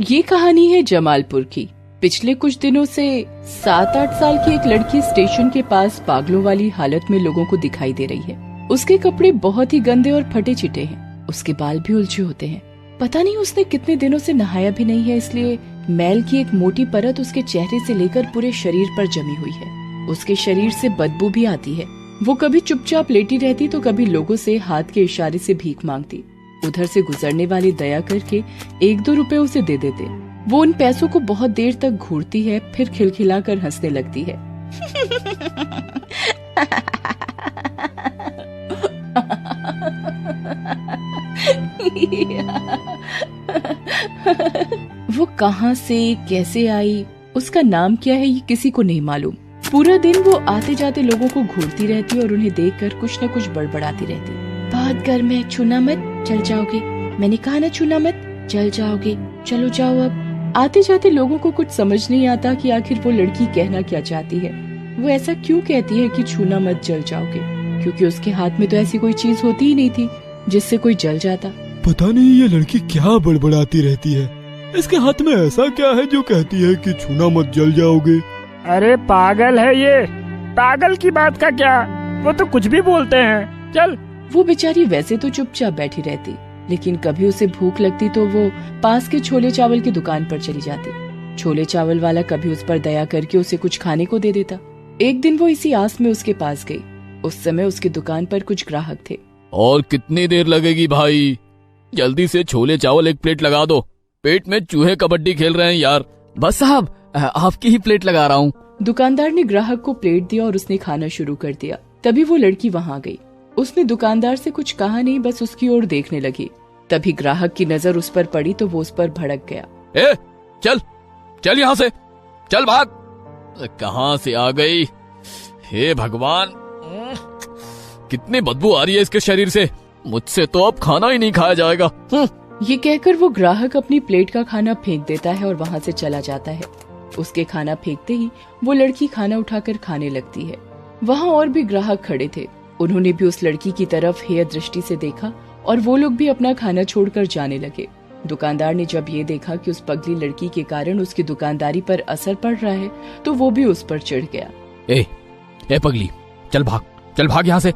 ये कहानी है जमालपुर की। पिछले कुछ दिनों से 7-8 साल की एक लड़की स्टेशन के पास पागलों वाली हालत में लोगों को दिखाई दे रही है। उसके कपड़े बहुत ही गंदे और फटे चिटे हैं। उसके बाल भी उलझे होते हैं। पता नहीं उसने कितने दिनों से नहाया भी नहीं है, इसलिए मैल की एक मोटी परत उसके चेहरे से लेकर पूरे शरीर पर जमी हुई है। उसके शरीर से बदबू भी आती है। वो कभी चुपचाप लेटी रहती तो कभी लोगों से हाथ के इशारे से भीख मांगती। उधर से गुजरने वाले दया करके 1-2 रुपए उसे दे देते। वो उन पैसों को बहुत देर तक घूरती है, फिर खिलखिलाकर हंसने लगती है। वो कहाँ से कैसे आई, उसका नाम क्या है, ये किसी को नहीं मालूम। पूरा दिन वो आते जाते लोगों को घूरती रहती और उन्हें देखकर कुछ न कुछ बड़बड़ाती रहती। बहुत गर्म है, छूना मत, जल जाओगे। मैंने कहा ना छूना मत, जल जाओगे, चलो जाओ अब। आते जाते लोगों को कुछ समझ नहीं आता कि आखिर वो लड़की कहना क्या चाहती है। वो ऐसा क्यों कहती है कि छूना मत, जल जाओगे, क्योंकि उसके हाथ में तो ऐसी कोई चीज होती ही नहीं थी जिससे कोई जल जाता। पता नहीं ये लड़की क्या बड़बड़ाती रहती है। इसके हाथ में ऐसा क्या है जो कहती है कि छूना मत, जल जाओगे। अरे पागल है ये, पागल की बात का क्या, वो तो कुछ भी बोलते हैं। चल। वो बेचारी वैसे तो चुपचाप बैठी रहती, लेकिन कभी उसे भूख लगती तो वो पास के छोले चावल की दुकान पर चली जाती। छोले चावल वाला कभी उस पर दया करके उसे कुछ खाने को दे देता। एक दिन वो इसी आस में उसके पास गई। उस समय उसकी दुकान पर कुछ ग्राहक थे। और कितनी देर लगेगी भाई, जल्दी से छोले चावल 1 प्लेट लगा दो, पेट में चूहे कबड्डी खेल रहे हैं यार। बस साहब, आपकी ही प्लेट लगा रहा हूँ। दुकानदार ने ग्राहक को प्लेट दिया और उसने खाना शुरू कर दिया। तभी वो लड़की वहाँ गई। उसने दुकानदार से कुछ कहा नहीं, बस उसकी ओर देखने लगी। तभी ग्राहक की नजर उस पर पड़ी तो वो उस पर भड़क गया। ए, चल यहाँ से, चल भाग। कहाँ से आ गई, हे भगवान, कितनी बदबू आ रही है इसके शरीर से। मुझसे तो अब खाना ही नहीं खाया जाएगा। ये कहकर वो ग्राहक अपनी प्लेट का खाना फेंक देता है और वहाँ से चला जाता है। उसके खाना फेंकते ही वो लड़की खाना उठाकर खाने लगती है। वहाँ और भी ग्राहक खड़े थे। उन्होंने भी उस लड़की की तरफ हेय दृष्टि से देखा और वो लोग भी अपना खाना छोड़कर जाने लगे। दुकानदार ने जब ये देखा कि उस पगली लड़की के कारण उसकी दुकानदारी पर असर पड़ रहा है तो वो भी उस पर चिढ़ गया। ए पगली, चल भाग यहाँ से।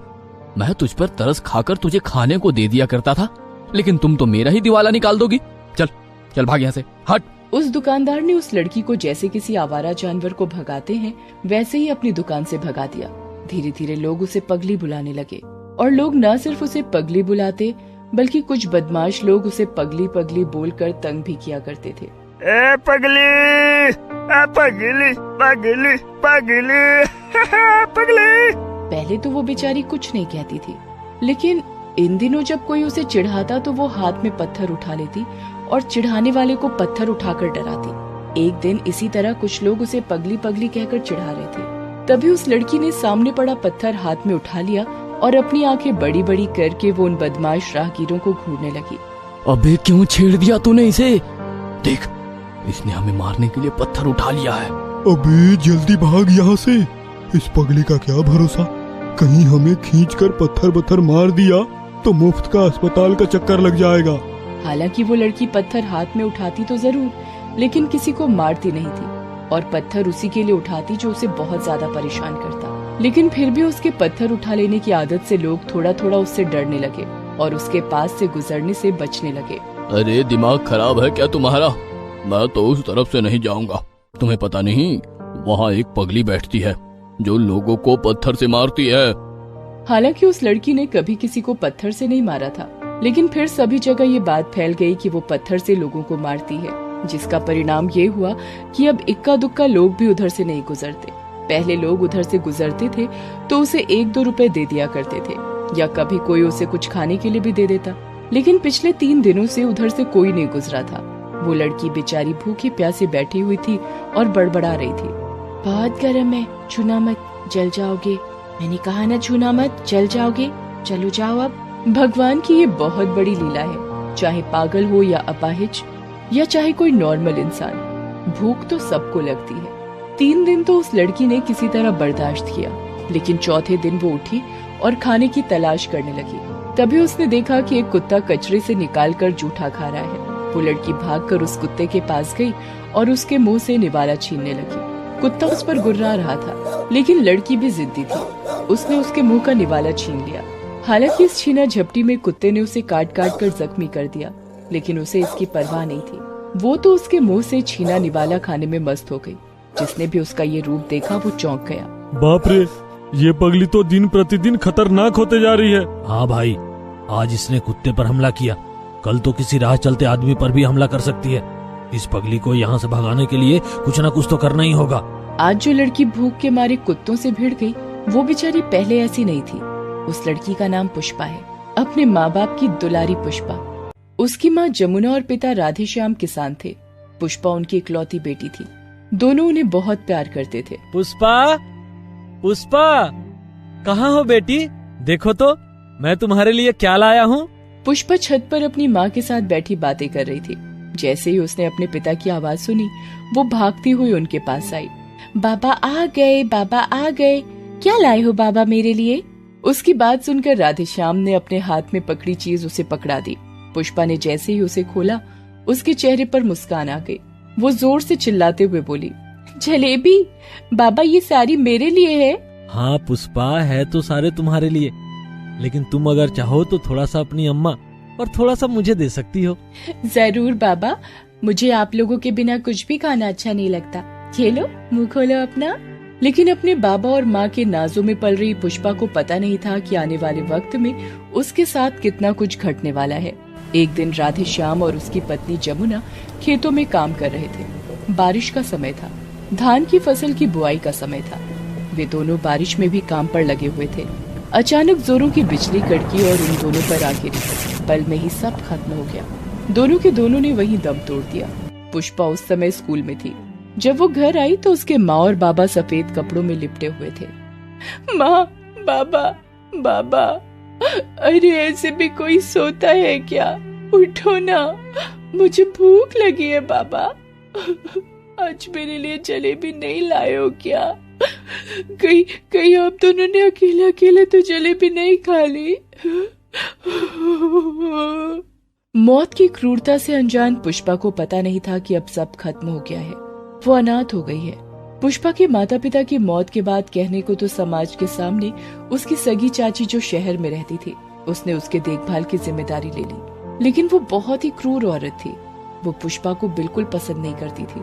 मैं तुझ पर तरस खाकर तुझे खाने को दे दिया करता था, लेकिन तुम तो मेरा ही दिवाला निकाल दोगी। चल भाग यहाँ से, हट। उस दुकानदार ने उस लड़की को जैसे किसी आवारा जानवर को भगाते हैं वैसे ही अपनी दुकान से भगा दिया। धीरे धीरे लोग उसे पगली बुलाने लगे और लोग न सिर्फ उसे पगली बुलाते बल्कि कुछ बदमाश लोग उसे पगली पगली बोलकर तंग भी किया करते थे। ए पगली, पगली पगली पगली पगली। पहले तो वो बेचारी कुछ नहीं कहती थी, लेकिन इन दिनों जब कोई उसे चिढ़ाता तो वो हाथ में पत्थर उठा लेती और चिढ़ाने वाले को पत्थर उठाकर डराती। एक दिन इसी तरह कुछ लोग उसे पगली पगली कहकर चिढ़ा रहे थे। तभी उस लड़की ने सामने पड़ा पत्थर हाथ में उठा लिया और अपनी आंखें बड़ी बड़ी करके वो उन बदमाश राहगीरों को घूरने लगी। अबे क्यों छेड़ दिया तूने इसे? देख, इसने हमें मारने के लिए पत्थर उठा लिया है। अबे जल्दी भाग यहाँ से। इस पगली का क्या भरोसा, कहीं हमें खींचकर पत्थर मार दिया तो मुफ्त का अस्पताल का चक्कर लग जाएगा। हालांकि वो लड़की पत्थर हाथ में उठाती तो जरूर, लेकिन किसी को मारती नहीं थी और पत्थर उसी के लिए उठाती जो उसे बहुत ज्यादा परेशान करता। लेकिन फिर भी उसके पत्थर उठा लेने की आदत से लोग थोड़ा थोड़ा उससे डरने लगे और उसके पास से गुजरने से बचने लगे। अरे दिमाग खराब है क्या तुम्हारा? मैं तो उस तरफ से नहीं जाऊंगा। तुम्हें पता नहीं, वहाँ एक पगली बैठती है जो लोगों को पत्थर से मारती है। हालांकि उस लड़की ने कभी किसी को पत्थर से नहीं मारा था, लेकिन फिर सभी जगह ये बात फैल गई कि वो पत्थर से लोगों को मारती है, जिसका परिणाम ये हुआ कि अब इक्का दुक्का लोग भी उधर से नहीं गुजरते। पहले लोग उधर से गुजरते थे तो उसे 1-2 रुपए दे दिया करते थे या कभी कोई उसे कुछ खाने के लिए भी दे देता, लेकिन पिछले 3 दिनों से उधर से कोई नहीं गुजरा था। वो लड़की बेचारी भूखी प्यासे बैठी हुई थी और बड़बड़ा रही थी। बहुत गर्म है, छूना मत, जल जाओगे। मैंने कहा ना छूना मत, जल जाओगे, चलो जाओ अब। भगवान की ये बहुत बड़ी लीला है। चाहे पागल हो या अपाहिज या चाहे कोई नॉर्मल इंसान, भूख तो सबको लगती है। 3 दिन तो उस लड़की ने किसी तरह बर्दाश्त किया, लेकिन चौथे दिन वो उठी और खाने की तलाश करने लगी। तभी उसने देखा कि एक कुत्ता कचरे से निकालकर जूठा खा रहा है। वो लड़की भागकर उस कुत्ते के पास गई और उसके मुंह से निवाला छीनने लगी। कुत्ता उस पर गुर्रा रहा था, लेकिन लड़की भी जिद्दी थी। उसने उसके मुंह का निवाला छीन लिया। हालांकि इस छीना झपटी में कुत्ते ने उसे काट काट कर जख्मी कर दिया, लेकिन उसे इसकी परवाह नहीं थी। वो तो उसके मुंह से छीना निवाला खाने में मस्त हो गई। जिसने भी उसका ये रूप देखा वो चौंक गया। बाप रे, ये पगली तो दिन प्रतिदिन खतरनाक होते जा रही है। हाँ भाई, आज इसने कुत्ते पर हमला किया, कल तो किसी राह चलते आदमी पर भी हमला कर सकती है। इस पगली को यहाँ से भगाने के लिए कुछ न कुछ तो करना ही होगा। आज जो लड़की भूख के मारे कुत्तों से भिड़ गई, वो बेचारी पहले ऐसी नहीं थी। उस लड़की का नाम पुष्पा है, अपने माँ बाप की दुलारी पुष्पा। उसकी माँ जमुना और पिता राधेश्याम किसान थे। पुष्पा उनकी इकलौती बेटी थी। दोनों उन्हें बहुत प्यार करते थे। पुष्पा, पुष्पा, कहाँ हो बेटी? देखो तो मैं तुम्हारे लिए क्या लाया हूँ। पुष्पा छत पर अपनी माँ के साथ बैठी बातें कर रही थी। जैसे ही उसने अपने पिता की आवाज सुनी, वो भागती हुई उनके पास आई। बाबा आ गए, बाबा आ गए। क्या लाए हो बाबा मेरे लिए? उसकी बात सुनकर राधेश्याम ने अपने हाथ में पकड़ी चीज उसे पकड़ा दी। पुष्पा ने जैसे ही उसे खोला, उसके चेहरे पर मुस्कान आ गई। वो जोर से चिल्लाते हुए बोली, जलेबी बाबा, ये सारी मेरे लिए है। हाँ पुष्पा, है तो सारे तुम्हारे लिए, लेकिन तुम अगर चाहो तो थोड़ा सा अपनी अम्मा और थोड़ा सा मुझे दे सकती हो। जरूर बाबा, मुझे आप लोगों के बिना कुछ भी खाना अच्छा नहीं लगता। खेलो, मुंह खोलो अपना। लेकिन अपने बाबा और माँ के नाजों में पल रही पुष्पा को पता नहीं था कि आने वाले वक्त में उसके साथ कितना कुछ घटने वाला है। एक दिन राधेश्याम और उसकी पत्नी जमुना खेतों में काम कर रहे थे। बारिश का समय था, धान की फसल की बुआई का समय था। वे दोनों बारिश में भी काम पर लगे हुए थे। अचानक जोरों की बिजली कड़की और उन दोनों पर आ गिरी। पल में ही सब खत्म हो गया। दोनों के दोनों ने वहीं दम तोड़ दिया। पुष्पा उस समय स्कूल में थी। जब वो घर आई तो उसके माँ और बाबा सफेद कपड़ों में लिपटे हुए थे। माँ, बाबा, बाबा, अरे ऐसे भी कोई सोता है क्या? उठो ना, मुझे भूख लगी है बाबा। आज मेरे लिए जलेबी नहीं लाए हो क्या? कहीं आप दोनों ने अकेले अकेले तो जलेबी नहीं खा ली? मौत की क्रूरता से अनजान पुष्पा को पता नहीं था कि अब सब खत्म हो गया है। वो अनाथ हो गई है। पुष्पा के माता पिता की मौत के बाद कहने को तो समाज के सामने उसकी सगी चाची जो शहर में रहती थी, उसने उसके देखभाल की जिम्मेदारी ले ली। लेकिन वो बहुत ही क्रूर औरत थी। वो पुष्पा को बिल्कुल पसंद नहीं करती थी।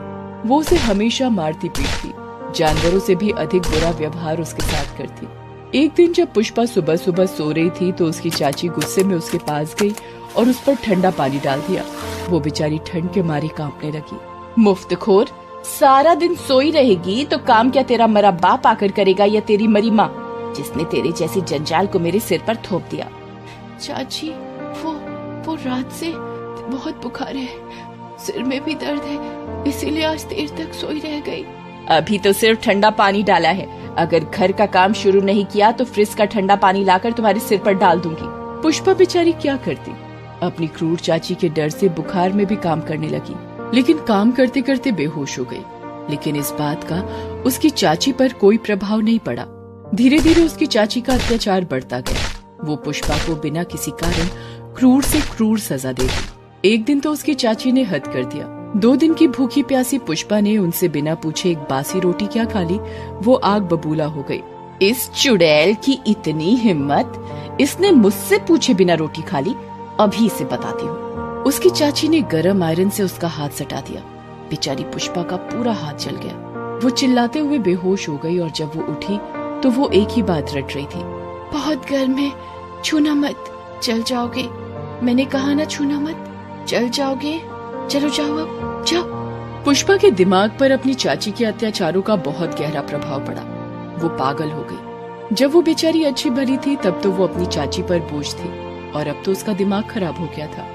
वो उसे हमेशा मारती पीटती, जानवरों से भी अधिक बुरा व्यवहार उसके साथ करती। एक दिन जब पुष्पा सुबह सुबह सो रही थी तो उसकी चाची गुस्से में उसके पास गई और उस पर ठंडा पानी डाल दिया। वो बेचारी ठंड के मारे कांपने लगी। मुफ्तखोर, सारा दिन सोई रहेगी तो काम क्या तेरा मरा बाप आकर करेगा या तेरी मरी माँ, जिसने तेरे जैसी जंजाल को मेरे सिर पर थोप दिया? चाची, वो रात से बहुत बुखार है, सिर में भी दर्द है, इसीलिए आज देर तक सोई रह गई। अभी तो सिर्फ ठंडा पानी डाला है। अगर घर का काम शुरू नहीं किया तो फ्रिज का ठंडा पानी लाकर तुम्हारे सिर पर डाल दूंगी। पुष्पा बेचारी क्या करती? अपनी क्रूर चाची के डर से बुखार में भी काम करने लगी, लेकिन काम करते करते बेहोश हो गई। लेकिन इस बात का उसकी चाची पर कोई प्रभाव नहीं पड़ा। धीरे धीरे उसकी चाची का अत्याचार बढ़ता गया। वो पुष्पा को बिना किसी कारण क्रूर से क्रूर सजा दे दी। एक दिन तो उसकी चाची ने हद कर दिया। 2 दिन की भूखी प्यासी पुष्पा ने उनसे बिना पूछे एक बासी रोटी क्या खा ली, वो आग बबूला हो गई। इस चुड़ैल की इतनी हिम्मत, इसने मुझसे पूछे बिना रोटी खा ली, अभी इसे बताती हूँ। उसकी चाची ने गरम आयरन से उसका हाथ सटा दिया। बेचारी पुष्पा का पूरा हाथ जल गया। वो चिल्लाते हुए बेहोश हो गई और जब वो उठी तो वो एक ही बात रट रही थी, बहुत गर्म है, छूना मत, जल जाओगे। मैंने कहा ना छूना मत, जल जाओगे। चलो जाओ, अब जाओ। पुष्पा के दिमाग पर अपनी चाची के अत्याचारों का बहुत गहरा प्रभाव पड़ा। वो पागल हो गई। जब वो बेचारी अच्छी भली थी तब तो वो अपनी चाची पर बोझ थी, और अब तो उसका दिमाग खराब हो गया था।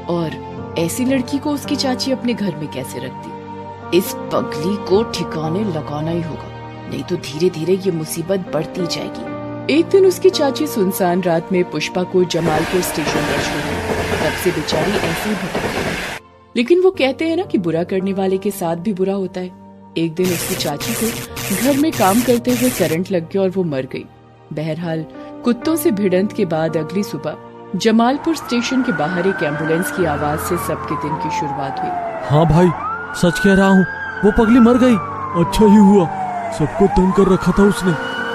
और ऐसी लड़की को उसकी चाची अपने घर में कैसे रखती? इस पगली को ठिकाने लगाना ही होगा, नहीं तो धीरे धीरे ये मुसीबत बढ़ती जाएगी। एक दिन उसकी चाची सुनसान रात में पुष्पा को जमालपुर स्टेशन पर छोड़ी। तब से बेचारी ऐसे ही भटकती है। लेकिन वो कहते हैं ना कि बुरा करने वाले के साथ भी बुरा होता है। एक दिन उसकी चाची को घर में काम करते हुए करंट लग गया और वो मर गई। बहरहाल कुत्तों से भिड़ंत के बाद अगली सुबह जमालपुर स्टेशन के बाहर एक एम्बुलेंस की आवाज से सबके दिन की शुरुआत हुई। हाँ भाई, सच कह रहा हूँ, वो पगली मर गई। अच्छा ही हुआ, सबको तंग कर रखा था उसने,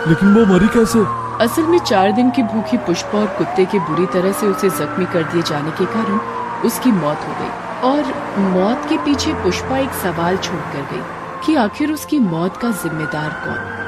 लेकिन वो मरी कैसे? असल में 4 दिन की भूखी पुष्पा और कुत्ते के बुरी तरह से उसे जख्मी कर दिए जाने के कारण उसकी मौत हो गई। और मौत के पीछे पुष्पा एक सवाल छोड़ कर गई कि आखिर उसकी मौत का जिम्मेदार कौन।